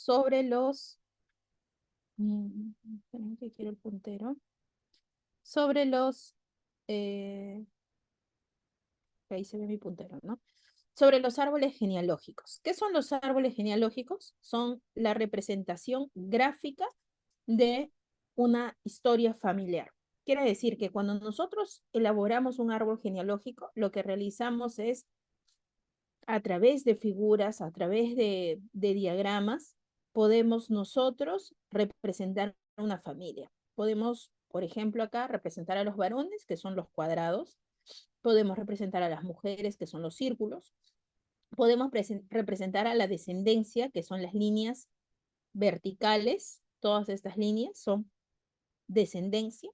sobre los... esperen que quiero el puntero. Sobre los... eh, ahí se ve mi puntero, ¿no? Sobre los árboles genealógicos. ¿Qué son los árboles genealógicos? Son la representación gráfica de una historia familiar. Quiere decir que cuando nosotros elaboramos un árbol genealógico, lo que realizamos es a través de figuras, a través de diagramas, podemos nosotros representar una familia. Podemos, por ejemplo, acá representar a los varones, que son los cuadrados, podemos representar a las mujeres, que son los círculos, podemos representar a la descendencia, que son las líneas verticales, todas estas líneas son descendencia.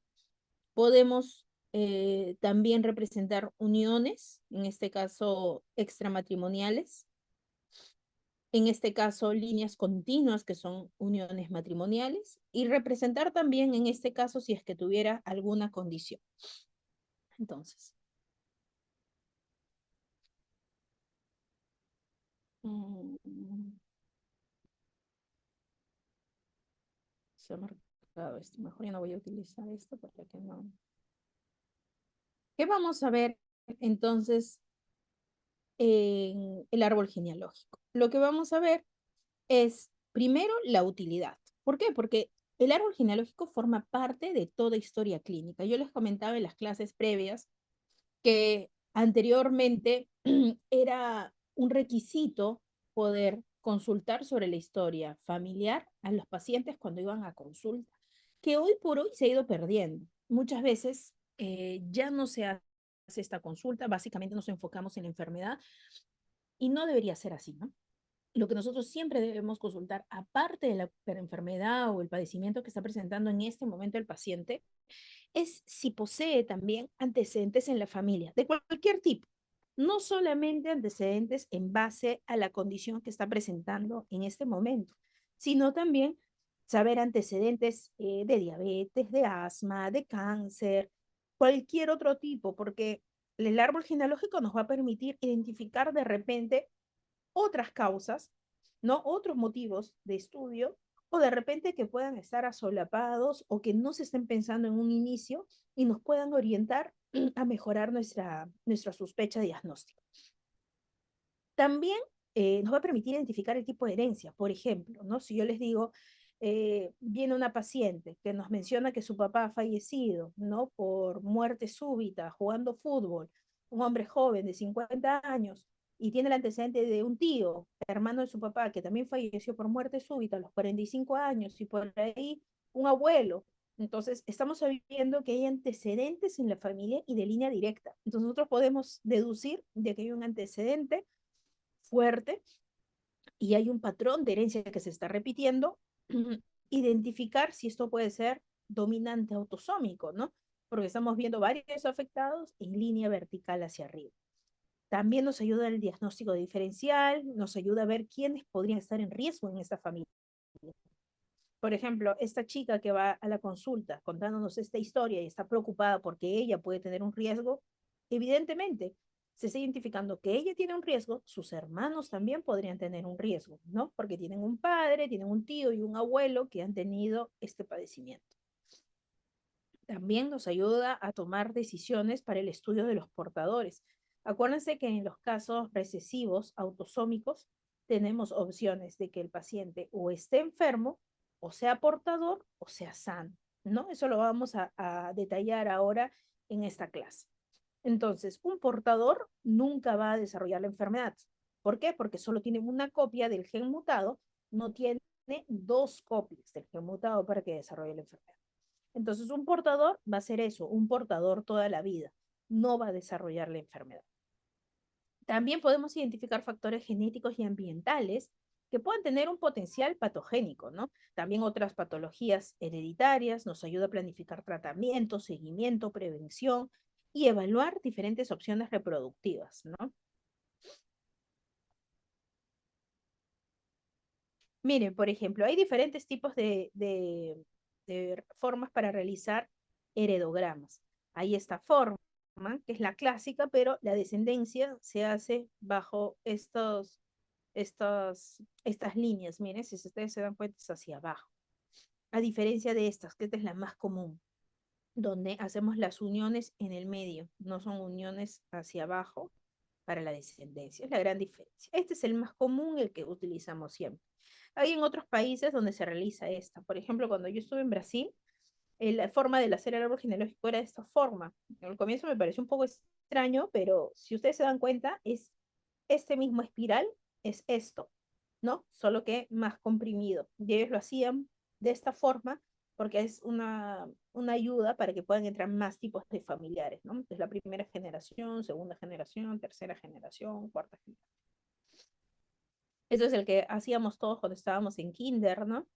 Podemos también representar uniones, en este caso extramatrimoniales, en este caso líneas continuas, que son uniones matrimoniales, y representar también en este caso si es que tuviera alguna condición. Entonces, se ha marcado esto. Mejor ya no voy a utilizar esto para que no. ¿Qué vamos a ver entonces en el árbol genealógico? Lo que vamos a ver es primero la utilidad. ¿Por qué? Porque el árbol genealógico forma parte de toda historia clínica. Yo les comentaba en las clases previas que anteriormente era un requisito poder consultar sobre la historia familiar a los pacientes cuando iban a consulta, que hoy por hoy se ha ido perdiendo. Muchas veces ya no se hace esta consulta, básicamente nos enfocamos en la enfermedad y no debería ser así, ¿no? Lo que nosotros siempre debemos consultar, aparte de la enfermedad o el padecimiento que está presentando en este momento el paciente, es si posee también antecedentes en la familia, de cualquier tipo. No solamente antecedentes en base a la condición que está presentando en este momento, sino también saber antecedentes de diabetes, de asma, de cáncer, cualquier otro tipo, porque el árbol genealógico nos va a permitir identificar de repente otras causas, ¿no? Otros motivos de estudio, o de repente que puedan estar asolapados o que no se estén pensando en un inicio y nos puedan orientar a mejorar nuestra sospecha diagnóstica. También nos va a permitir identificar el tipo de herencia. Por ejemplo, ¿no? Si yo les digo, viene una paciente que nos menciona que su papá ha fallecido, ¿no? Por muerte súbita, jugando fútbol, un hombre joven de 50 años, y tiene el antecedente de un tío, hermano de su papá, que también falleció por muerte súbita a los 45 años, y por ahí un abuelo. Entonces, estamos sabiendo que hay antecedentes en la familia y de línea directa. Entonces, nosotros podemos deducir de que hay un antecedente fuerte y hay un patrón de herencia que se está repitiendo, identificar si esto puede ser dominante autosómico, ¿no? Porque estamos viendo varios afectados en línea vertical hacia arriba. También nos ayuda el diagnóstico diferencial, nos ayuda a ver quiénes podrían estar en riesgo en esta familia. Por ejemplo, esta chica que va a la consulta contándonos esta historia y está preocupada porque ella puede tener un riesgo, evidentemente se está identificando que ella tiene un riesgo, sus hermanos también podrían tener un riesgo, ¿no? Porque tienen un padre, tienen un tío y un abuelo que han tenido este padecimiento. También nos ayuda a tomar decisiones para el estudio de los portadores. Acuérdense que en los casos recesivos autosómicos tenemos opciones de que el paciente o esté enfermo, o sea portador, o sea sano, ¿no? Eso lo vamos a detallar ahora en esta clase. Entonces, un portador nunca va a desarrollar la enfermedad. ¿Por qué? Porque solo tiene una copia del gen mutado, no tiene dos copias del gen mutado para que desarrolle la enfermedad. Entonces, un portador va a ser eso, un portador toda la vida, no va a desarrollar la enfermedad. También podemos identificar factores genéticos y ambientales que puedan tener un potencial patogénico, ¿no? También otras patologías hereditarias, nos ayuda a planificar tratamiento, seguimiento, prevención y evaluar diferentes opciones reproductivas, ¿no? Miren, por ejemplo, hay diferentes tipos de formas para realizar heredogramas. Hay esta forma, que es la clásica, pero la descendencia se hace bajo estos. estas líneas, miren, si ustedes se dan cuenta, es hacia abajo. A diferencia de estas, que esta es la más común, donde hacemos las uniones en el medio, no son uniones hacia abajo para la descendencia, es la gran diferencia. Este es el más común, el que utilizamos siempre. Hay en otros países donde se realiza esta. Por ejemplo, cuando yo estuve en Brasil, la forma de hacer el árbol genealógico era de esta forma. Al comienzo me pareció un poco extraño, pero si ustedes se dan cuenta, es este mismo espiral, es esto, ¿no? Solo que más comprimido. Y ellos lo hacían de esta forma porque es una ayuda para que puedan entrar más tipos de familiares, ¿no? Es la primera generación, segunda generación, tercera generación, cuarta generación. Eso es el que hacíamos todos cuando estábamos en kinder, ¿no?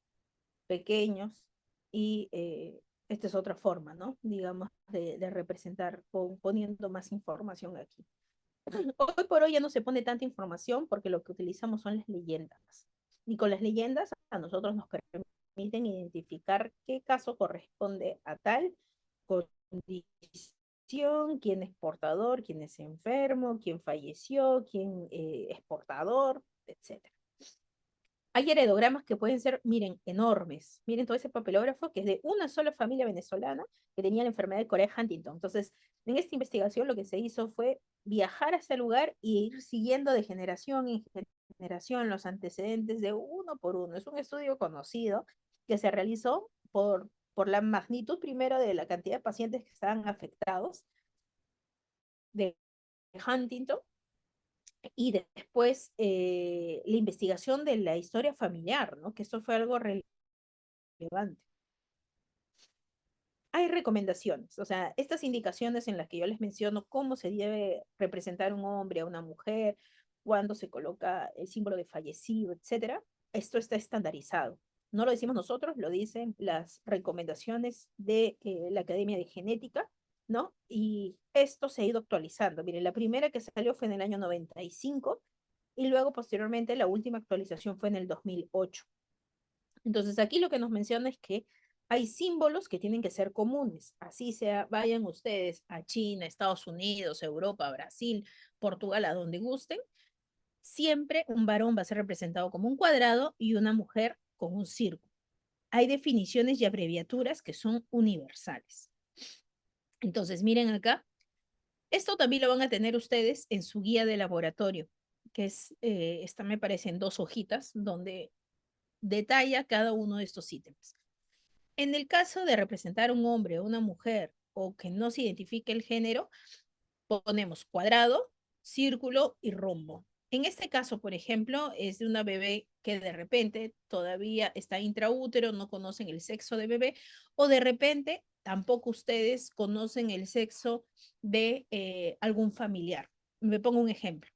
Pequeños, y esta es otra forma, ¿no? Digamos, de representar poniendo más información aquí. Hoy por hoy ya no se pone tanta información porque lo que utilizamos son las leyendas. Y con las leyendas a nosotros nos permiten identificar qué caso corresponde a tal condición, quién es portador, quién es enfermo, quién falleció, quién es portador, etcétera. Hay heredogramas que pueden ser, miren, enormes. Miren todo ese papelógrafo que es de una sola familia venezolana que tenía la enfermedad de Corea-Huntington. Entonces, en esta investigación lo que se hizo fue viajar a ese lugar y ir siguiendo de generación en generación los antecedentes de uno por uno. Es un estudio conocido que se realizó por la magnitud primero de la cantidad de pacientes que estaban afectados de Huntington y después la investigación de la historia familiar, ¿no? Que esto fue algo relevante. Hay recomendaciones, o sea, estas indicaciones en las que yo les menciono cómo se debe representar un hombre a una mujer, cuándo se coloca el símbolo de fallecido, etcétera, esto está estandarizado. No lo decimos nosotros, lo dicen las recomendaciones de la Academia de Genética, ¿no? Y esto se ha ido actualizando. Miren, la primera que salió fue en el año 95 y luego posteriormente la última actualización fue en el 2008. Entonces aquí lo que nos menciona es que hay símbolos que tienen que ser comunes, así sea, vayan ustedes a China, Estados Unidos, Europa, Brasil, Portugal, a donde gusten, siempre un varón va a ser representado como un cuadrado y una mujer con un círculo. Hay definiciones y abreviaturas que son universales. Entonces, miren acá, esto también lo van a tener ustedes en su guía de laboratorio, que es, esta me parece en 2 hojitas, donde detalla cada uno de estos ítems. En el caso de representar un hombre o una mujer o que no se identifique el género, ponemos cuadrado, círculo y rombo. En este caso, por ejemplo, es de una bebé que de repente todavía está intraútero, no conocen el sexo de bebé, o de repente tampoco ustedes conocen el sexo de algún familiar. Me pongo un ejemplo,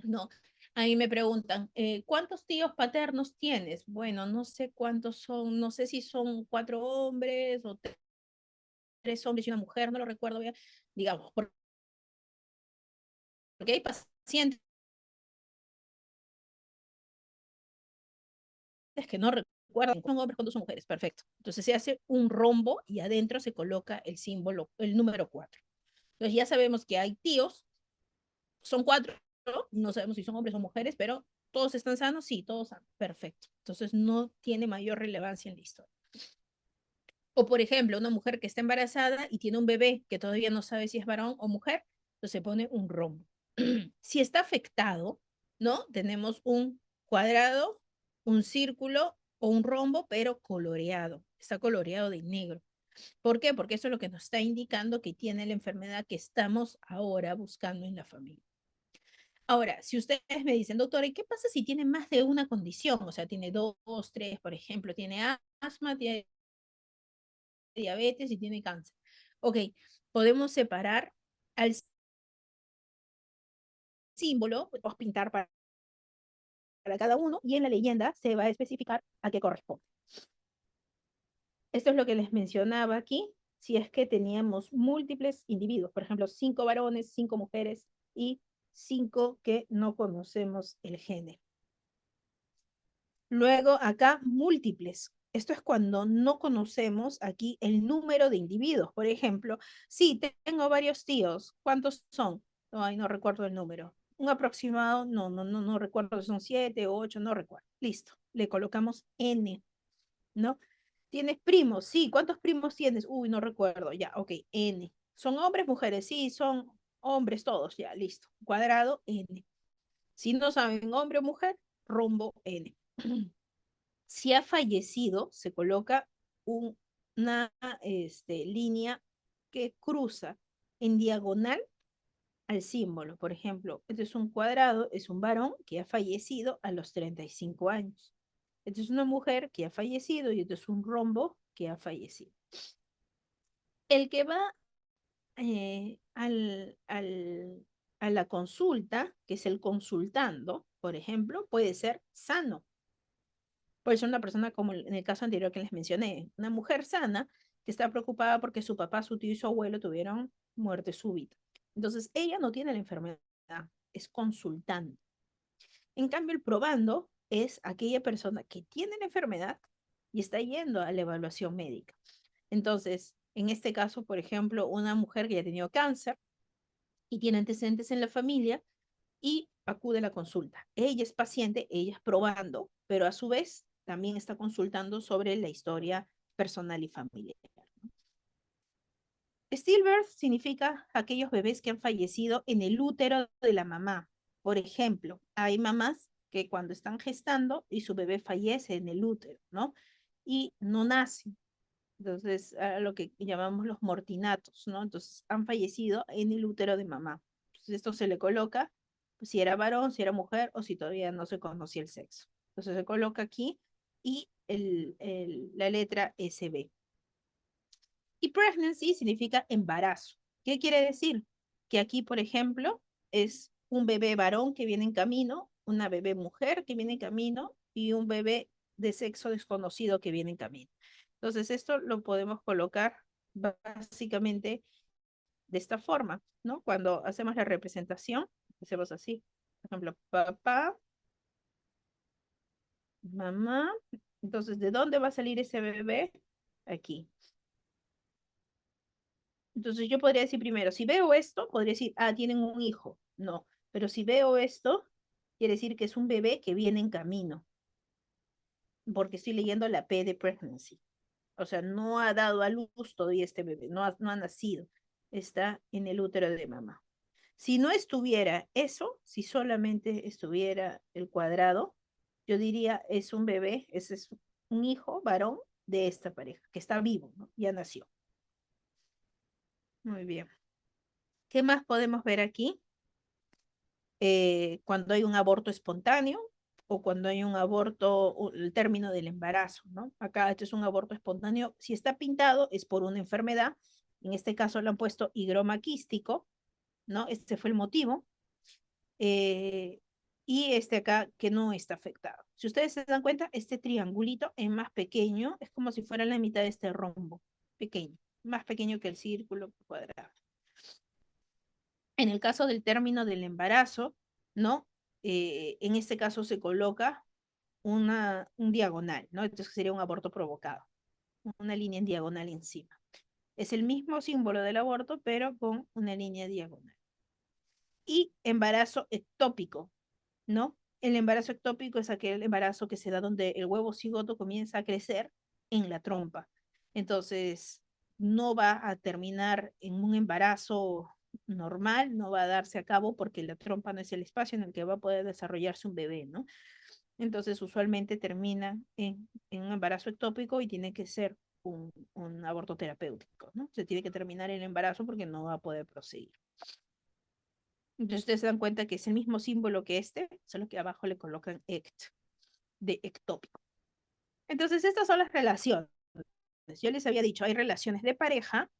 ¿no? Ahí me preguntan, ¿cuántos tíos paternos tienes? Bueno, no sé cuántos son, no sé si son 4 hombres o 3 hombres y una mujer, no lo recuerdo bien, digamos, porque hay pacientes que no recuerdan cuántos son hombres, cuántos son mujeres, perfecto. Entonces se hace un rombo y adentro se coloca el símbolo, el número 4. Entonces ya sabemos que hay tíos, son 4, no sabemos si son hombres o mujeres, pero todos están sanos, sí, todos sanos, perfecto. Entonces no tiene mayor relevancia en la historia. O por ejemplo, una mujer que está embarazada y tiene un bebé que todavía no sabe si es varón o mujer, entonces se pone un rombo. Si está afectado, ¿no? Tenemos un cuadrado, un círculo o un rombo, pero coloreado. Está coloreado de negro. ¿Por qué? Porque eso es lo que nos está indicando que tiene la enfermedad que estamos ahora buscando en la familia. Ahora, si ustedes me dicen, doctora, ¿y qué pasa si tiene más de una condición? O sea, tiene dos, tres, por ejemplo, tiene asma, tiene diabetes y tiene cáncer. Ok, podemos separar al símbolo, podemos pintar para cada uno y en la leyenda se va a especificar a qué corresponde. Esto es lo que les mencionaba aquí, si es que teníamos múltiples individuos, por ejemplo, 5 varones, 5 mujeres y 5 que no conocemos el género. Luego acá múltiples. Esto es cuando no conocemos aquí el número de individuos. Por ejemplo, sí, tengo varios tíos. ¿Cuántos son? Ay, no recuerdo el número. un aproximado, no recuerdo si son 7, 8, no recuerdo. Listo, le colocamos N, ¿no? ¿Tienes primos? Sí, ¿cuántos primos tienes? Uy, no recuerdo, ya, ok, N. ¿Son hombres, mujeres? Sí, son hombres todos, ya, listo. Cuadrado, N. Si no saben hombre o mujer, rombo N. Si ha fallecido, se coloca una línea que cruza en diagonal al símbolo. Por ejemplo, este es un cuadrado, es un varón que ha fallecido a los 35 años. Este es una mujer que ha fallecido y este es un rombo que ha fallecido. El que va a la consulta, que es el consultando, por ejemplo, puede ser sano. Puede ser una persona como en el caso anterior que les mencioné, una mujer sana que está preocupada porque su papá, su tío y su abuelo tuvieron muerte súbita. Entonces, ella no tiene la enfermedad, es consultante. En cambio, el probando es aquella persona que tiene la enfermedad y está yendo a la evaluación médica. Entonces, en este caso, por ejemplo, una mujer que ya ha tenido cáncer y tiene antecedentes en la familia y acude a la consulta. Ella es paciente, ella es probando, pero a su vez también está consultando sobre la historia personal y familiar. Stillbirth significa aquellos bebés que han fallecido en el útero de la mamá. Por ejemplo, hay mamás que cuando están gestando y su bebé fallece en el útero, ¿no? Y no nace. Entonces, a lo que llamamos los mortinatos, ¿no? Entonces, han fallecido en el útero de mamá. Entonces, esto se le coloca pues, si era varón, si era mujer o si todavía no se conocía el sexo. Entonces, se coloca aquí y la letra SB. Y pregnancy significa embarazo. ¿Qué quiere decir? Que aquí, por ejemplo, es un bebé varón que viene en camino, una bebé mujer que viene en camino y un bebé de sexo desconocido que viene en camino. Entonces, esto lo podemos colocar básicamente de esta forma, ¿no? Cuando hacemos la representación, hacemos así. Por ejemplo, papá, mamá. Entonces, ¿de dónde va a salir ese bebé? Aquí. Entonces yo podría decir primero, si veo esto, podría decir, ah, tienen un hijo. No, pero si veo esto, quiere decir que es un bebé que viene en camino, porque estoy leyendo la P de pregnancy. O sea, no ha dado a luz todavía este bebé, no ha nacido, está en el útero de mamá. Si no estuviera eso, si solamente estuviera el cuadrado, yo diría, es un bebé, ese es un hijo varón de esta pareja, que está vivo, ¿no? Ya nació. Muy bien. ¿Qué más podemos ver aquí? Cuando hay un aborto espontáneo o cuando hay un aborto, el término del embarazo, ¿no? Acá este es un aborto espontáneo. Si está pintado es por una enfermedad. En este caso lo han puesto higroma quístico, ¿no? Este fue el motivo. Eh, y este acá que no está afectado. Si ustedes se dan cuenta, este triangulito es más pequeño, es como si fuera la mitad de este rombo, pequeño, más pequeño que el círculo cuadrado. En el caso del término del embarazo, ¿no? En este caso se coloca un diagonal, ¿no? Entonces sería un aborto provocado, una línea en diagonal encima. Es el mismo símbolo del aborto, pero con una línea diagonal. Y embarazo ectópico, ¿no? El embarazo ectópico es aquel embarazo que se da donde el huevo cigoto comienza a crecer en la trompa. Entonces, no va a terminar en un embarazo normal, no va a darse a cabo porque la trompa no es el espacio en el que va a poder desarrollarse un bebé, ¿no? Entonces, usualmente termina en un embarazo ectópico y tiene que ser un aborto terapéutico, ¿no? Se tiene que terminar el embarazo porque no va a poder proseguir. Entonces ustedes se dan cuenta que es el mismo símbolo que este, solo que abajo le colocan ect, de ectópico. Entonces estas son las relaciones. Yo les había dicho, hay relaciones de pareja,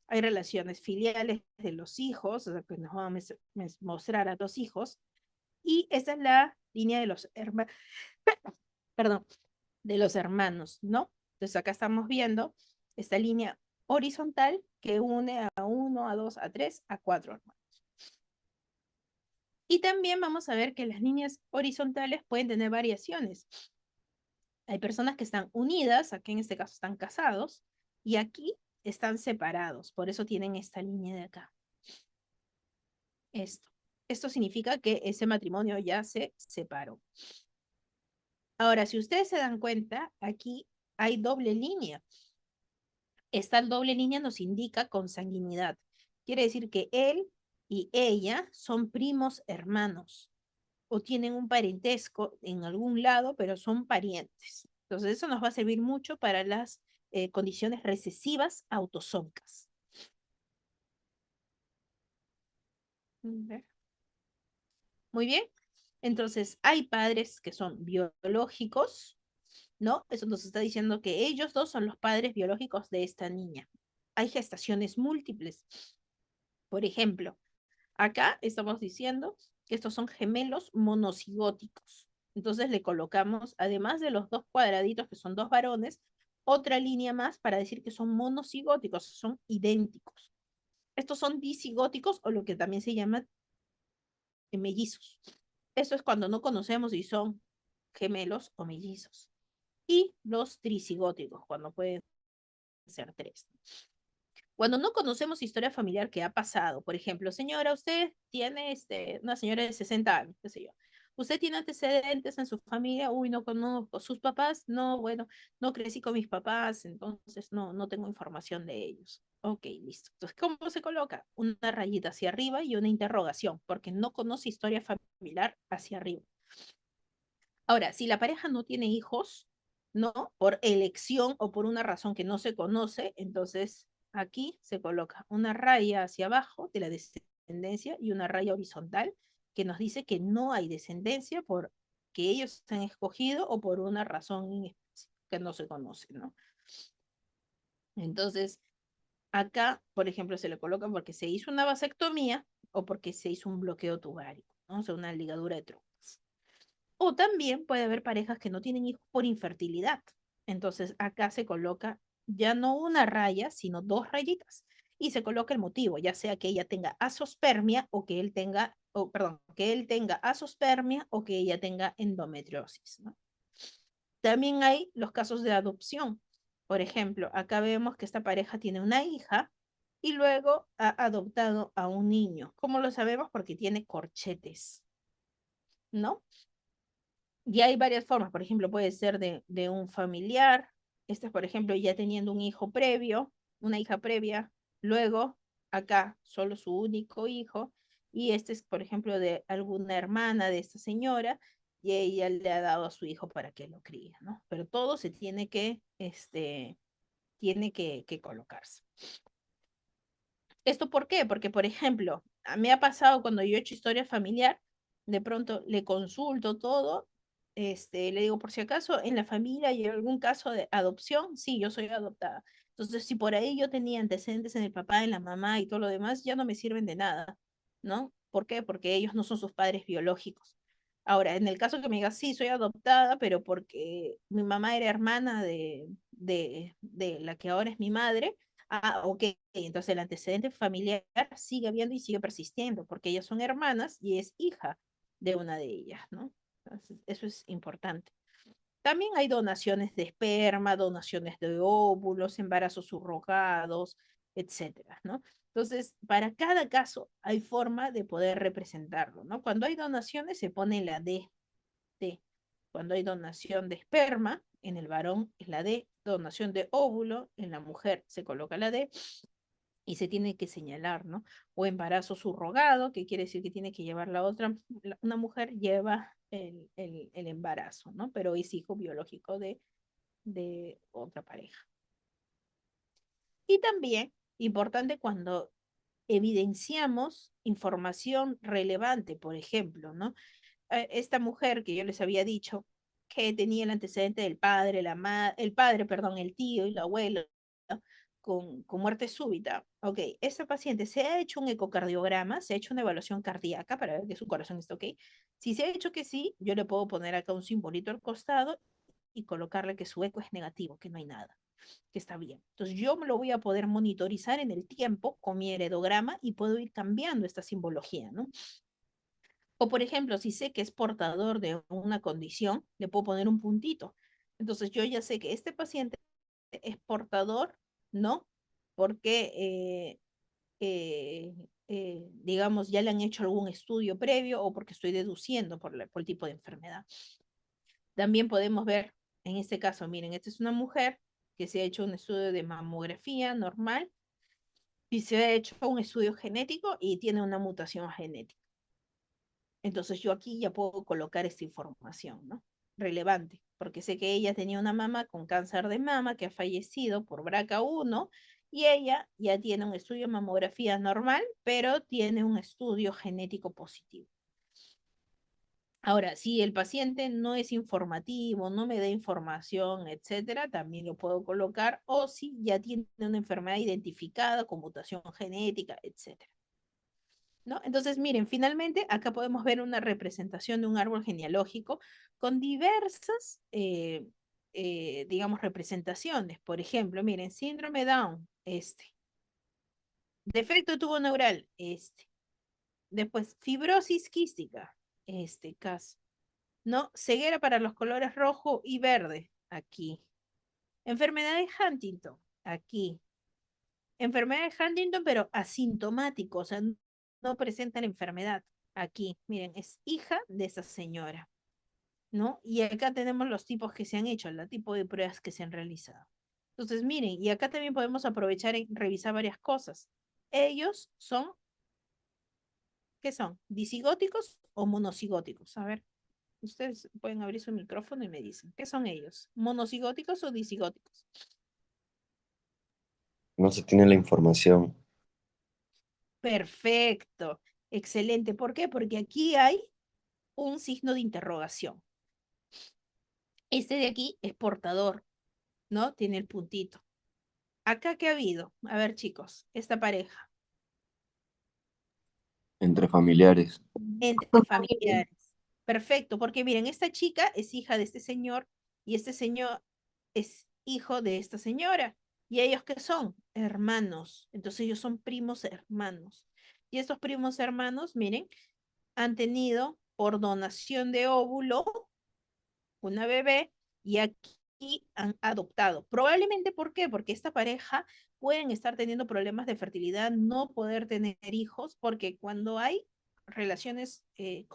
hay relaciones filiales de los hijos, o sea, que nos van a mostrar a dos hijos, y esta es la línea de los hermanos, perdón, de los hermanos, ¿no? Entonces acá estamos viendo esta línea horizontal que une a uno, a dos, a tres, a cuatro hermanos. Y también vamos a ver que las líneas horizontales pueden tener variaciones. Hay personas que están unidas, aquí en este caso están casados, y aquí están separados, por eso tienen esta línea de acá. Esto. Esto significa que ese matrimonio ya se separó. Ahora, si ustedes se dan cuenta, aquí hay doble línea. Esta doble línea nos indica consanguinidad. Quiere decir que él y ella son primos hermanos o tienen un parentesco en algún lado, pero son parientes. Entonces, eso nos va a servir mucho para las condiciones recesivas autosómicas. Muy bien. Entonces, hay padres que son biológicos, ¿no? Eso nos está diciendo que ellos dos son los padres biológicos de esta niña. Hay gestaciones múltiples. Por ejemplo, acá estamos diciendo que estos son gemelos monocigóticos. Entonces le colocamos, además de los dos cuadraditos que son dos varones, otra línea más para decir que son monocigóticos, son idénticos. Estos son disigóticos o lo que también se llama mellizos. Eso es cuando no conocemos si son gemelos o mellizos. Y los trisigóticos, cuando pueden ser tres. Cuando no conocemos historia familiar que ha pasado, por ejemplo, señora, usted tiene una señora de 60 años, qué sé yo. Usted tiene antecedentes en su familia, uy, no conozco. Sus papás, no, bueno, no crecí con mis papás, entonces no tengo información de ellos. Ok, listo. Entonces, ¿cómo se coloca? Una rayita hacia arriba y una interrogación, porque no conoce historia familiar hacia arriba. Ahora, si la pareja no tiene hijos, ¿no? Por elección o por una razón que no se conoce, entonces aquí se coloca una raya hacia abajo de la descendencia y una raya horizontal que nos dice que no hay descendencia por que ellos han escogido o por una razón que no se conoce, ¿no? Entonces, acá, por ejemplo, se le coloca porque se hizo una vasectomía o porque se hizo un bloqueo tubario, ¿no? O sea, una ligadura de trompas. O también puede haber parejas que no tienen hijos por infertilidad. Entonces acá se coloca ya no una raya, sino dos rayitas. Y se coloca el motivo, ya sea que ella tenga azospermia o que él tenga, o perdón, que él tenga azospermia o que ella tenga endometriosis, ¿no? También hay los casos de adopción. Por ejemplo, acá vemos que esta pareja tiene una hija y luego ha adoptado a un niño. ¿Cómo lo sabemos? Porque tiene corchetes, ¿no? Y hay varias formas, por ejemplo, puede ser de un familiar, este es, por ejemplo, ya teniendo un hijo previo, una hija previa, luego acá solo su único hijo, y este es, por ejemplo, de alguna hermana de esta señora, y ella le ha dado a su hijo para que lo críe, ¿no? Pero todo se tiene que colocarse. ¿Esto por qué? Porque, por ejemplo, a mí ha pasado cuando yo he hecho historia familiar, de pronto le consulto todo, le digo, por si acaso, en la familia hay algún caso de adopción, sí, yo soy adoptada. Entonces, si por ahí yo tenía antecedentes en el papá, en la mamá y todo lo demás, ya no me sirven de nada, ¿no? ¿Por qué? Porque ellos no son sus padres biológicos. Ahora, en el caso que me digas, sí, soy adoptada, pero porque mi mamá era hermana de la que ahora es mi madre. Ah, ok. Entonces el antecedente familiar sigue habiendo y sigue persistiendo, porque ellas son hermanas y es hija de una de ellas, ¿no? Entonces, eso es importante. También hay donaciones de esperma, donaciones de óvulos, embarazos subrogados, etcétera, ¿no? Entonces, para cada caso hay forma de poder representarlo, ¿no? Cuando hay donaciones se pone la D. D. Cuando hay donación de esperma, en el varón es la D, donación de óvulo, en la mujer se coloca la D y se tiene que señalar, ¿no? O embarazo subrogado, que quiere decir que tiene que llevar la otra, una mujer lleva el embarazo, ¿no? Pero es hijo biológico de otra pareja. Y también, importante cuando evidenciamos información relevante, por ejemplo, ¿no? Esta mujer que yo les había dicho que tenía el antecedente del padre, el padre, perdón, el tío y la abuela con muerte súbita. Ok, esta paciente se ha hecho un ecocardiograma, se ha hecho una evaluación cardíaca para ver que su corazón está ok. Si se ha hecho que sí, yo le puedo poner acá un simbolito al costado y colocarle que su eco es negativo, que no hay nada, que está bien. Entonces yo me lo voy a poder monitorizar en el tiempo con mi heredograma y puedo ir cambiando esta simbología, ¿no? O por ejemplo, si sé que es portador de una condición, le puedo poner un puntito. Entonces yo ya sé que este paciente es portador, ¿no? Porque digamos, ya le han hecho algún estudio previo o porque estoy deduciendo por el tipo de enfermedad. También podemos ver, en este caso, miren, esta es una mujer que se ha hecho un estudio de mamografía normal y se ha hecho un estudio genético y tiene una mutación genética. Entonces yo aquí ya puedo colocar esta información, ¿no? Relevante, porque sé que ella tenía una mamá con cáncer de mama que ha fallecido por BRCA1 y ella ya tiene un estudio de mamografía normal, pero tiene un estudio genético positivo. Ahora, si el paciente no es informativo, no me da información, etcétera, también lo puedo colocar, o si ya tiene una enfermedad identificada con mutación genética, etcétera. ¿No? Entonces, miren, finalmente acá podemos ver una representación de un árbol genealógico con diversas, digamos, representaciones. Por ejemplo, miren, síndrome Down, defecto tubo neural, después fibrosis quística, caso, ¿no? Ceguera para los colores rojo y verde, aquí. Enfermedad de Huntington, aquí. Enfermedad de Huntington, pero asintomático, o sea, no presenta la enfermedad. Aquí, miren, es hija de esa señora, ¿no? Y acá tenemos los tipos que se han hecho, el tipo de pruebas que se han realizado. Entonces, miren, y acá también podemos aprovechar y revisar varias cosas. Ellos son, ¿qué son? ¿Disigóticos o monocigóticos? A ver, ustedes pueden abrir su micrófono y me dicen, ¿qué son ellos? ¿Monocigóticos o disigóticos? No se tiene la información. Perfecto, excelente. ¿Por qué? Porque aquí hay un signo de interrogación. Este de aquí es portador, ¿no? Tiene el puntito. ¿Acá qué ha habido? A ver, chicos, esta pareja, Entre familiares. entre familiares. Perfecto, porque miren, esta chica es hija de este señor y este señor es hijo de esta señora. ¿Y ellos qué son? Hermanos. Entonces ellos son primos hermanos. Y estos primos hermanos, miren, han tenido por donación de óvulo una bebé y aquí han adoptado. Probablemente, ¿por qué? Porque esta pareja pueden estar teniendo problemas de fertilidad, no poder tener hijos, porque cuando hay relaciones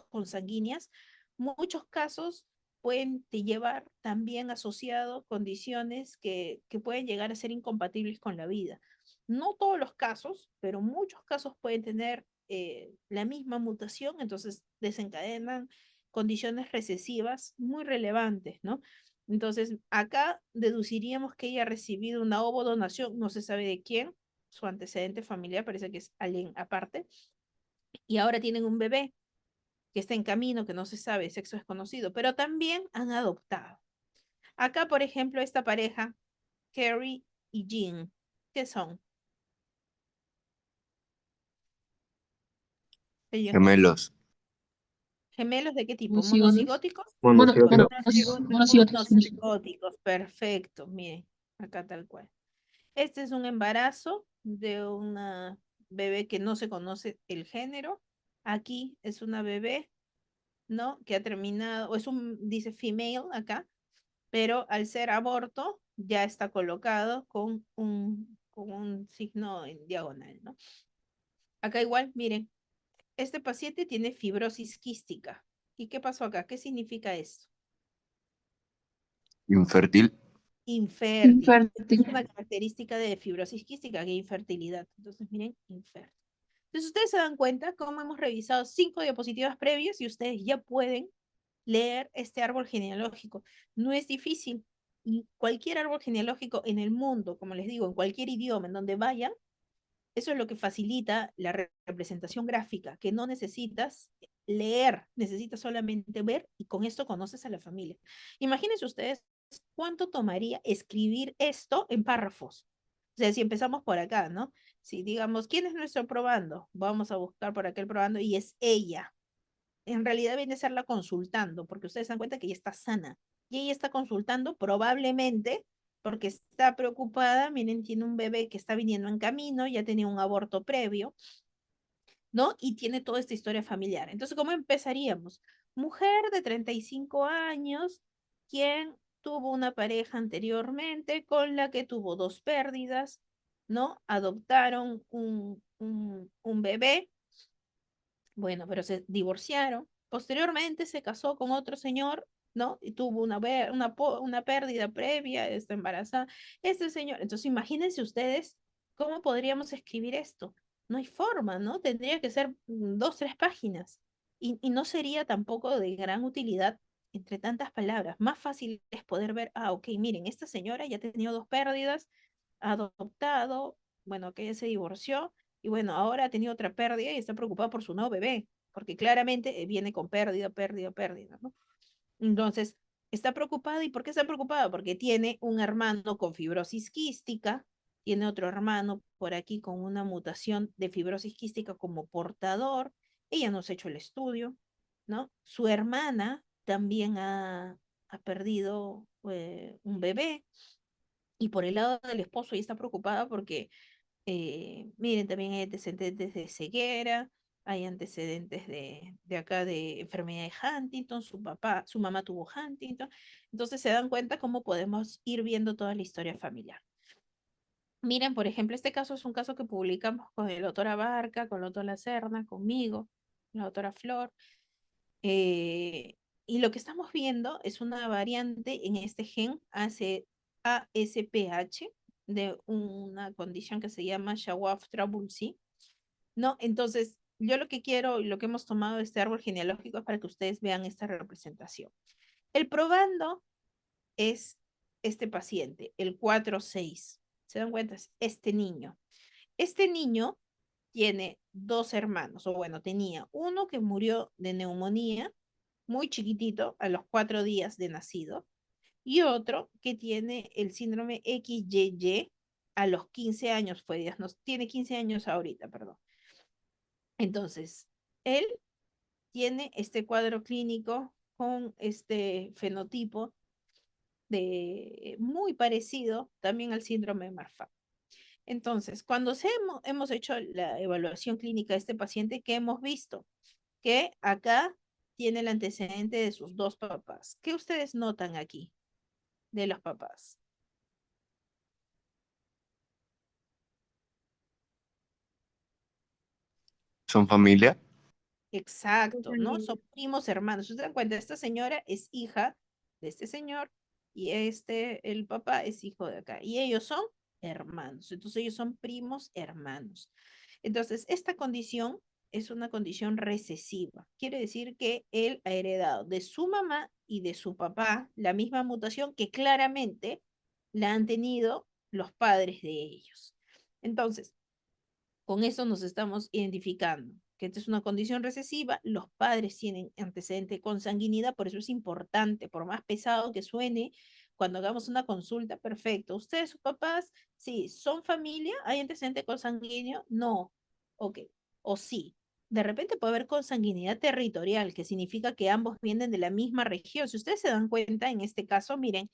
consanguíneas, muchos casos pueden llevar también asociado condiciones que pueden llegar a ser incompatibles con la vida. No todos los casos, pero muchos casos pueden tener la misma mutación, entonces desencadenan condiciones recesivas muy relevantes, ¿no? Entonces, acá deduciríamos que ella ha recibido una ovodonación, no se sabe de quién, su antecedente familiar parece que es alguien aparte, y ahora tienen un bebé que está en camino, que no se sabe, sexo desconocido, pero también han adoptado. Acá, por ejemplo, esta pareja, Carrie y Jean, ¿qué son? Ellos, Gemelos. ¿gemelos de qué tipo? Monocigóticos. ¿Monocigóticos? Monocigóticos. Monocigóticos, perfecto, miren, acá tal cual. Este es un embarazo de una bebé que no se conoce el género. Aquí es una bebé, ¿no? Que ha terminado, o es un, dice female acá, pero al ser aborto ya está colocado con un signo en diagonal, ¿no? Acá igual, miren, este paciente tiene fibrosis quística. ¿Y qué pasó acá? ¿Qué significa esto? Infértil. Infértil. Infértil. Es una característica de fibrosis quística, que es infertilidad. Entonces, miren, infértil. Entonces, ustedes se dan cuenta cómo hemos revisado 5 diapositivas previas y ustedes ya pueden leer este árbol genealógico. No es difícil. Y cualquier árbol genealógico en el mundo, como les digo, en cualquier idioma, en donde vayan, eso es lo que facilita la representación gráfica, que no necesitas leer, necesitas solamente ver y con esto conoces a la familia. Imagínense ustedes cuánto tomaría escribir esto en párrafos. O sea, si empezamos por acá, ¿no? Si digamos, ¿quién es nuestro probando? Vamos a buscar por aquel probando y es ella. En realidad viene a ser la consultando, porque ustedes se dan cuenta que ella está sana. Y ella está consultando probablemente porque está preocupada, miren, tiene un bebé que está viniendo en camino, ya tenía un aborto previo, ¿no? Y tiene toda esta historia familiar. Entonces, ¿cómo empezaríamos? Mujer de 35 años, quien tuvo una pareja anteriormente con la que tuvo 2 pérdidas, ¿no? Adoptaron un bebé, bueno, pero se divorciaron. Posteriormente se casó con otro señor, ¿no? Y tuvo una pérdida previa, está embarazada. Este señor, entonces imagínense ustedes cómo podríamos escribir esto. No hay forma, ¿no? Tendría que ser 2, 3 páginas. Y no sería tampoco de gran utilidad entre tantas palabras. Más fácil es poder ver, ok, miren, esta señora ya ha tenido 2 pérdidas, ha adoptado, bueno, que ella se divorció y bueno, ahora ha tenido otra pérdida y está preocupada por su nuevo bebé, porque claramente viene con pérdida, pérdida, pérdida, ¿no? Entonces, está preocupada. ¿Y por qué está preocupada? Porque tiene un hermano con fibrosis quística, tiene otro hermano por aquí con una mutación de fibrosis quística como portador. Ella no se ha hecho el estudio, ¿no? Su hermana también ha perdido un bebé. Y por el lado del esposo, ella está preocupada porque miren, también hay antecedentes de ceguera, hay antecedentes de acá de enfermedad de Huntington, su mamá tuvo Huntington. Entonces se dan cuenta cómo podemos ir viendo toda la historia familiar. Miren, por ejemplo, este caso es un caso que publicamos con el doctor Abarca, con el doctor Lacerna, conmigo, la doctora Flor. eh, y lo que estamos viendo es una variante en este gen ASPH de una condición que se llama Shawaf-Trabulsi, ¿no? Entonces, yo lo que quiero y lo que hemos tomado de este árbol genealógico es para que ustedes vean esta representación. El probando es este paciente, el 4-6. ¿Se dan cuenta? Es este niño. Este niño tiene 2 hermanos, o bueno, tenía uno que murió de neumonía, muy chiquitito, a los 4 días de nacido, y otro que tiene el síndrome XYY a los 15 años, tiene 15 años ahorita, perdón. Entonces, él tiene este cuadro clínico con este fenotipo muy parecido también al síndrome de Marfan. Entonces, cuando hemos hecho la evaluación clínica de este paciente, ¿qué hemos visto? Que acá tiene el antecedente de sus 2 papás. ¿Qué ustedes notan aquí de los papás? ¿Son familia? Exacto, ¿no? Son primos hermanos. ¿Se dan cuenta? Esta señora es hija de este señor y el papá es hijo de acá. Y ellos son hermanos. Entonces ellos son primos hermanos. Entonces, esta condición es una condición recesiva. Quiere decir que él ha heredado de su mamá y de su papá la misma mutación que claramente la han tenido los padres de ellos. Entonces, con eso nos estamos identificando, que esta es una condición recesiva, los padres tienen antecedente con sanguinidad, por eso es importante, por más pesado que suene, cuando hagamos una consulta, perfecto. ¿Ustedes, sus papás, sí, son familia? ¿Hay antecedente consanguíneo? No. Ok. O sí. De repente puede haber consanguinidad territorial, que significa que ambos vienen de la misma región. Si ustedes se dan cuenta, en este caso, miren,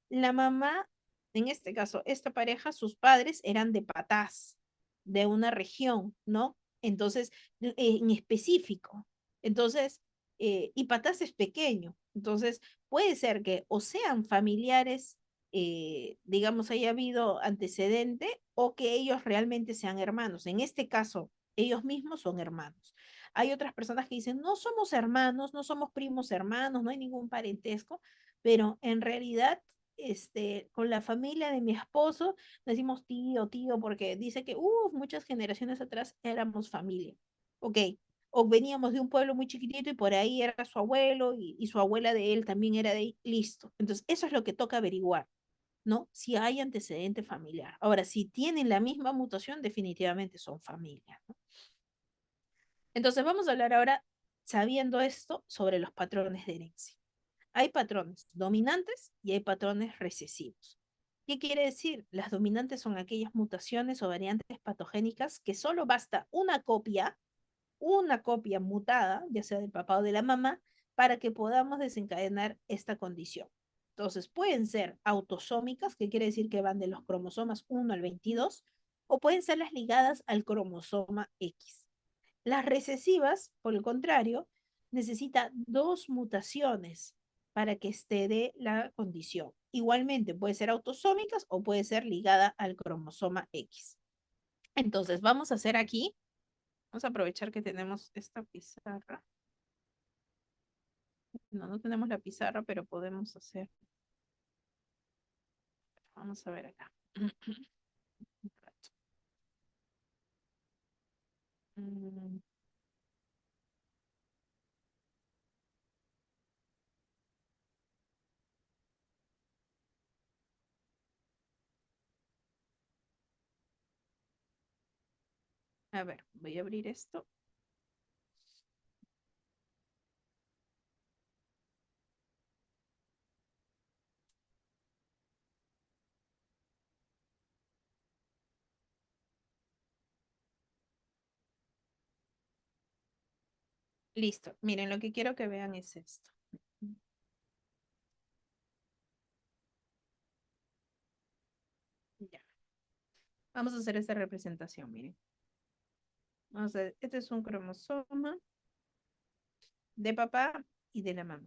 la mamá, en este caso, esta pareja, sus padres eran de Patás, de una región, ¿no? Entonces, en específico. Entonces, y Patás es pequeño. Entonces, puede ser que o sean familiares, digamos, haya habido antecedente o que ellos realmente sean hermanos. En este caso, ellos mismos son hermanos. Hay otras personas que dicen, no somos hermanos, no somos primos hermanos, no hay ningún parentesco, pero en realidad, con la familia de mi esposo, decimos tío, tío, porque dice que muchas generaciones atrás éramos familia. Ok, o veníamos de un pueblo muy chiquitito y por ahí era su abuelo y su abuela de él también era de ahí, listo. Entonces, eso es lo que toca averiguar, ¿no? Si hay antecedente familiar. Ahora, si tienen la misma mutación, definitivamente son familia, ¿no? Entonces, vamos a hablar ahora, sabiendo esto, sobre los patrones de herencia. Hay patrones dominantes y hay patrones recesivos. ¿Qué quiere decir? Las dominantes son aquellas mutaciones o variantes patogénicas que solo basta una copia mutada, ya sea del papá o de la mamá, para que podamos desencadenar esta condición. Entonces, pueden ser autosómicas, que quiere decir que van de los cromosomas 1 al 22, o pueden ser las ligadas al cromosoma X. Las recesivas, por el contrario, necesita 2 mutaciones para que esté de la condición. Igualmente, puede ser autosómicas o puede ser ligada al cromosoma X. Entonces, vamos a hacer aquí, vamos a aprovechar que tenemos esta pizarra. No, no tenemos la pizarra, pero podemos hacer. Vamos a ver acá. Un rato. Mm, A ver, voy a abrir esto. Listo. Miren, lo que quiero que vean es esto. Ya. Vamos a hacer esta representación, miren. Vamos a ver, este es un cromosoma de papá y de la mamá.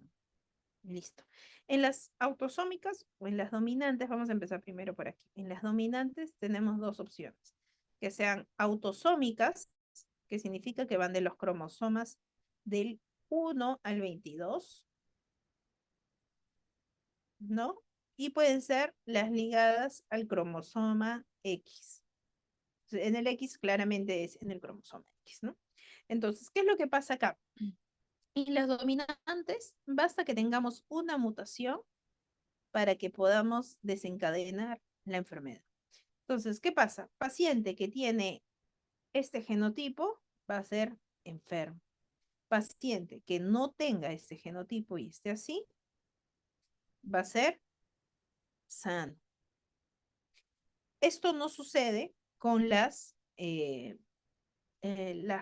Listo. En las autosómicas o en las dominantes, vamos a empezar primero por aquí. En las dominantes tenemos dos opciones. Que sean autosómicas, que significa que van de los cromosomas del 1 al 22, ¿no? Y pueden ser las ligadas al cromosoma X. En el X claramente es en el cromosoma X, ¿no? Entonces, ¿qué es lo que pasa acá? En las dominantes, basta que tengamos una mutación para que podamos desencadenar la enfermedad. Entonces, ¿qué pasa? Paciente que tiene este genotipo va a ser enfermo. Paciente que no tenga este genotipo y esté así, va a ser sano. Esto no sucede con las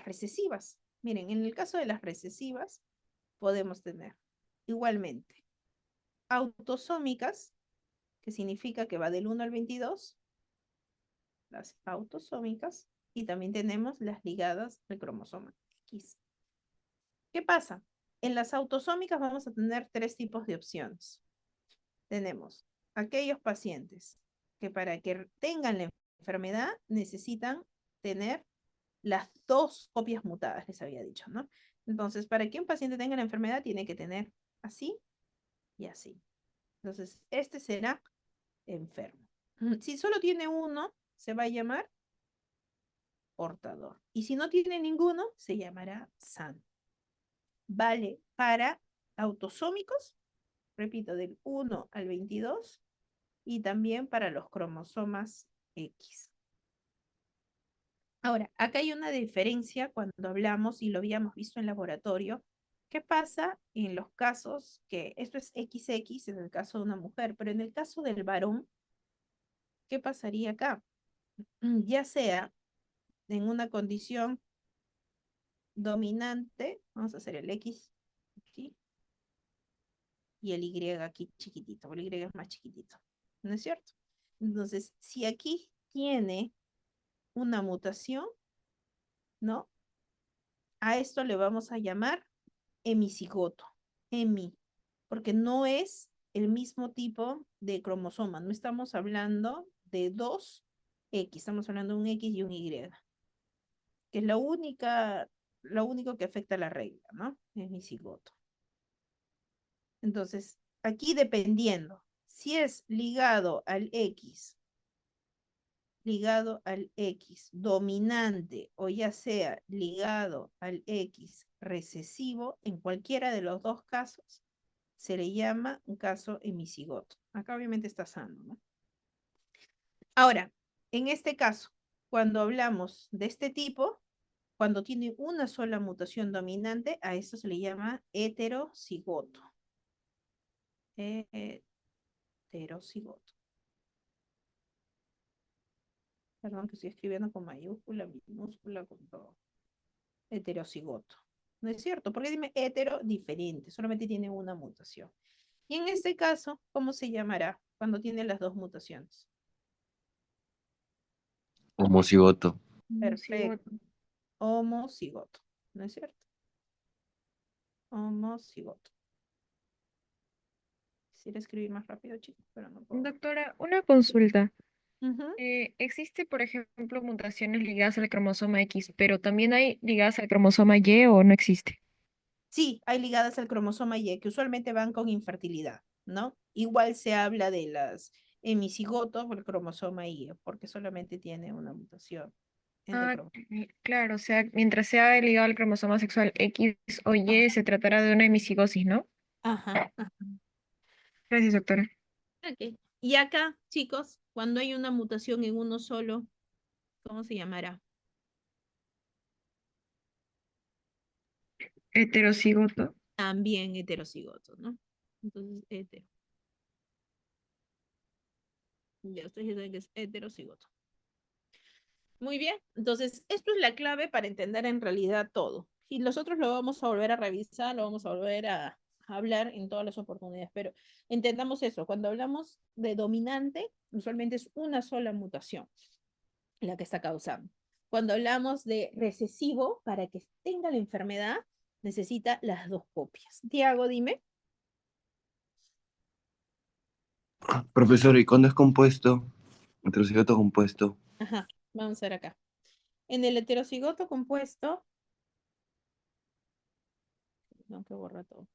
recesivas. Miren, en el caso de las recesivas, podemos tener igualmente autosómicas, que significa que va del 1 al 22, las autosómicas, y también tenemos las ligadas al cromosoma X. ¿Qué pasa? En las autosómicas vamos a tener tres tipos de opciones. Tenemos aquellos pacientes que para que tengan la enfermedad necesitan tener las dos copias mutadas, les había dicho, ¿no? Entonces, para que un paciente tenga la enfermedad tiene que tener así y así. Entonces, este será enfermo. Si solo tiene uno, se va a llamar portador. Y si no tiene ninguno, se llamará sano. Vale para autosómicos, repito, del 1 al 22, y también para los cromosomas X. Ahora, acá hay una diferencia cuando hablamos, y lo habíamos visto en laboratorio. ¿Qué pasa en los casos que esto es XX en el caso de una mujer, pero en el caso del varón, ¿qué pasaría acá? Ya sea en una condición dominante, vamos a hacer el X aquí, y el Y aquí chiquitito, el Y es más chiquitito, ¿no es cierto? Entonces, si aquí tiene una mutación, ¿no? A esto le vamos a llamar hemicigoto, hemi, porque no es el mismo tipo de cromosoma, no estamos hablando de dos X, estamos hablando de un X y un Y, que es lo único que afecta a la regla, ¿no? Hemicigoto. Entonces, aquí dependiendo, si es ligado al X dominante o ya sea ligado al X recesivo, en cualquiera de los dos casos, se le llama un caso hemicigoto. Acá obviamente está sano, ¿no? Ahora, en este caso, cuando hablamos de este tipo, cuando tiene una sola mutación dominante, a esto se le llama heterocigoto. Heterocigoto. Perdón que estoy escribiendo con mayúscula, minúscula, con todo. Heterocigoto. ¿No es cierto? Porque dime hetero diferente, solamente tiene una mutación. Y en este caso, ¿cómo se llamará cuando tiene las dos mutaciones? Homocigoto. Perfecto. Homocigoto. ¿No es cierto? Homocigoto. Quisiera escribir más rápido, chicos, pero no puedo. Doctora, una consulta. Ujú. Existe, por ejemplo, mutaciones ligadas al cromosoma X, pero también hay ligadas al cromosoma Y o no existe. Sí, hay ligadas al cromosoma Y que usualmente van con infertilidad, ¿no? Igual se habla de las hemicigotos por el cromosoma Y, porque solamente tiene una mutación en el Ah, cromosoma. claro, o sea, mientras sea ligado al cromosoma sexual X o Y, se tratará de una hemicigosis, ¿no? Ajá, ajá. Gracias, doctora. Ok. Y acá, chicos, cuando hay una mutación en uno solo, ¿cómo se llamará? Heterocigoto. También heterocigoto, ¿no? Entonces, hetero. Ya ustedes ya saben que es heterocigoto. Muy bien, entonces esto es la clave para entender en realidad todo. Y nosotros lo vamos a volver a revisar, lo vamos a volver a hablar en todas las oportunidades, pero entendamos eso, cuando hablamos de dominante, usualmente es una sola mutación la que está causando. Cuando hablamos de recesivo, para que tenga la enfermedad, necesita las dos copias. Tiago, dime. Profesor, ¿y cuándo es compuesto? Heterocigoto compuesto. Ajá, vamos a ver acá. En el heterocigoto compuesto, no, que borra todo.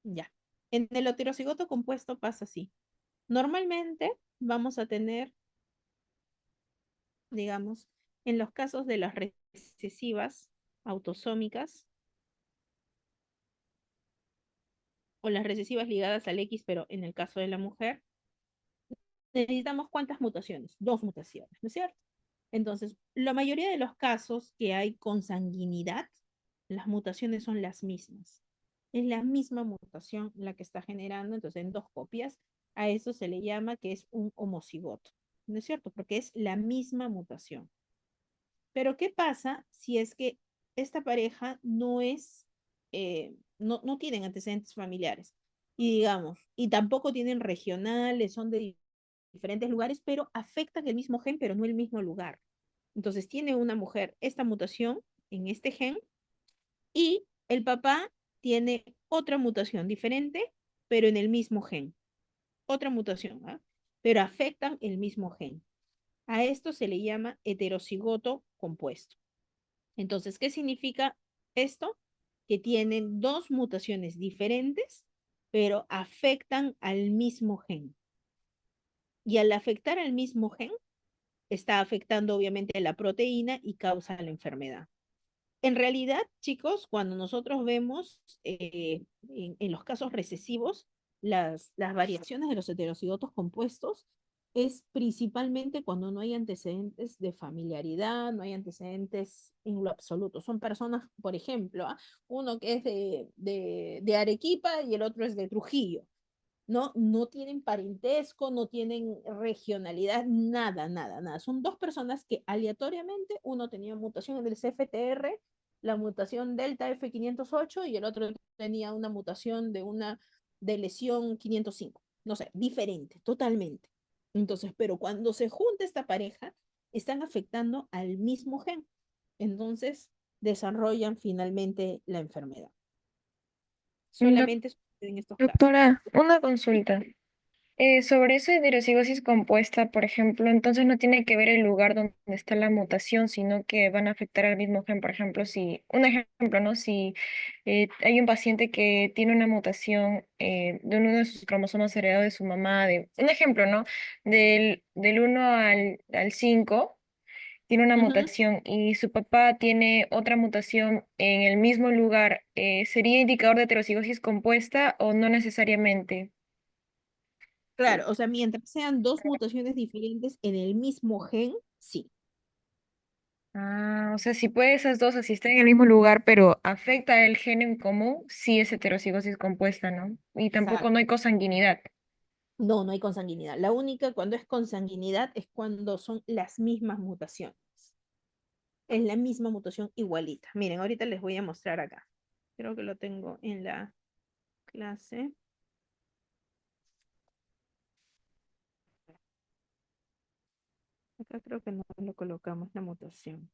Ya. En el heterocigoto compuesto pasa así. Normalmente vamos a tener, digamos, en los casos de las recesivas autosómicas o las recesivas ligadas al X, pero en el caso de la mujer, necesitamos ¿cuántas mutaciones? Dos mutaciones, ¿no es cierto? Entonces, la mayoría de los casos que hay consanguinidad, las mutaciones son las mismas. Es la misma mutación la que está generando, entonces en dos copias, a eso se le llama que es un homocigoto, ¿no es cierto? Porque es la misma mutación. Pero ¿qué pasa si es que esta pareja no es, no tienen antecedentes familiares? Y digamos, y tampoco tienen regionales, son de diferentes lugares, pero afectan el mismo gen, pero no el mismo lugar. Entonces tiene una mujer esta mutación en este gen y el papá tiene otra mutación diferente, pero en el mismo gen. Otra mutación, ¿ah? Pero afectan el mismo gen. A esto se le llama heterocigoto compuesto. Entonces, ¿qué significa esto? Que tienen dos mutaciones diferentes, pero afectan al mismo gen. Y al afectar al mismo gen, está afectando obviamente la proteína y causa la enfermedad. En realidad, chicos, cuando nosotros vemos en los casos recesivos, las variaciones de los heterocigotos compuestos es principalmente cuando no hay antecedentes de familiaridad, no hay antecedentes en lo absoluto. Son personas, por ejemplo, ¿ah? Uno que es de Arequipa y el otro es de Trujillo. No tienen parentesco, no tienen regionalidad, nada, nada, nada. Son dos personas que aleatoriamente, uno tenía mutación en el CFTR, la mutación Delta F508 y el otro tenía una mutación de lesión 505. No sé, diferente, totalmente. Entonces, pero cuando se junta esta pareja, están afectando al mismo gen. Entonces, desarrollan finalmente la enfermedad. Doc- Solamente sucede en estos casos. Doctora, una consulta. Sobre esa heterocigosis compuesta, por ejemplo, entonces no tiene que ver el lugar donde está la mutación, sino que van a afectar al mismo gen. Por ejemplo, si, un ejemplo, ¿no? Si hay un paciente que tiene una mutación de uno de sus cromosomas heredados de su mamá, un ejemplo, ¿no? Del 1 al 5 tiene una Ujú. mutación y su papá tiene otra mutación en el mismo lugar, ¿sería indicador de heterocigosis compuesta o no necesariamente? Claro, o sea, mientras sean dos mutaciones diferentes en el mismo gen, sí. Ah, o sea, si puede esas dos así están en el mismo lugar, pero afecta el gen en común, sí es heterocigosis compuesta, ¿no? Y tampoco no Exacto. hay consanguinidad. No, no hay consanguinidad. La única cuando es consanguinidad es cuando son las mismas mutaciones. Es la misma mutación igualita. Miren, ahorita les voy a mostrar acá. Creo que lo tengo en la clase. Acá creo que no lo colocamos la mutación.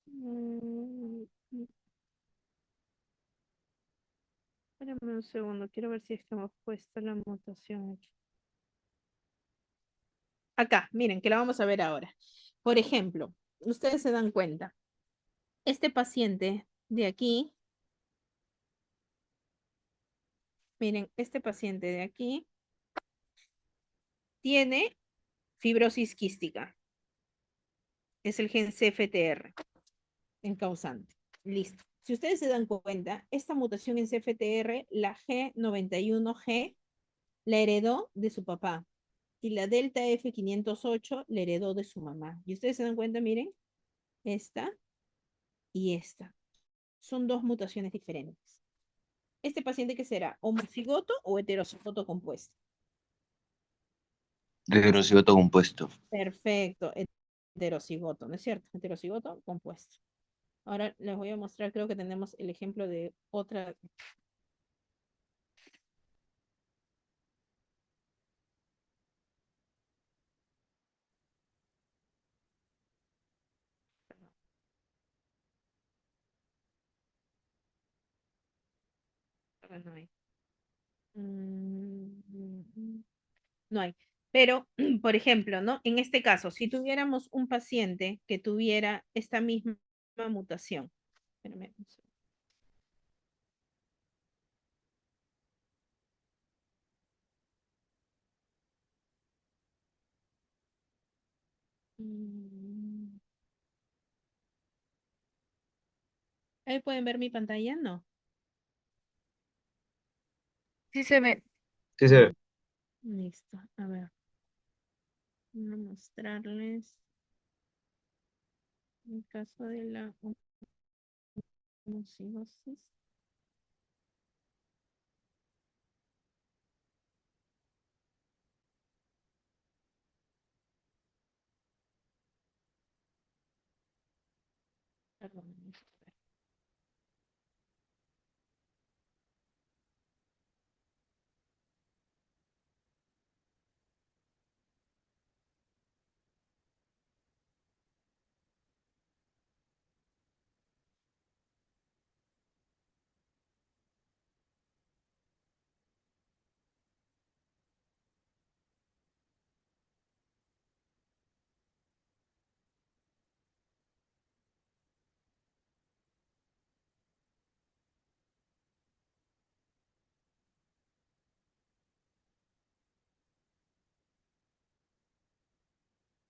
Mm, Espérame un segundo, quiero ver si es que hemos puesto la mutación aquí. Acá, miren, que la vamos a ver ahora. Por ejemplo, ustedes se dan cuenta, este paciente de aquí, miren, este paciente de aquí tiene fibrosis quística. Es el gen CFTR en causante. Listo. Si ustedes se dan cuenta, esta mutación en CFTR, la G91G, la heredó de su papá. Y la delta F508 la heredó de su mamá. Y ustedes se dan cuenta, miren, esta y esta. Son dos mutaciones diferentes. ¿Este paciente qué será? ¿Homocigoto o heterocigoto compuesto? De heterocigoto compuesto. Perfecto, heterocigoto, ¿no es cierto? Heterocigoto compuesto. Ahora les voy a mostrar, creo que tenemos el ejemplo de otra. No hay. No hay. Pero, por ejemplo, ¿no? En este caso, si tuviéramos un paciente que tuviera esta misma mutación. Espérame un segundo. Mm, ¿Ahí pueden ver mi pantalla? No. Sí se ve. Sí, se ve. Listo. A ver. Voy a mostrarles el caso de la homocigosis. Perdón.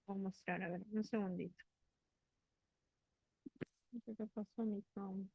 Voy a mostrar, a ver, un segundito. No sé qué pasó a mi cámara.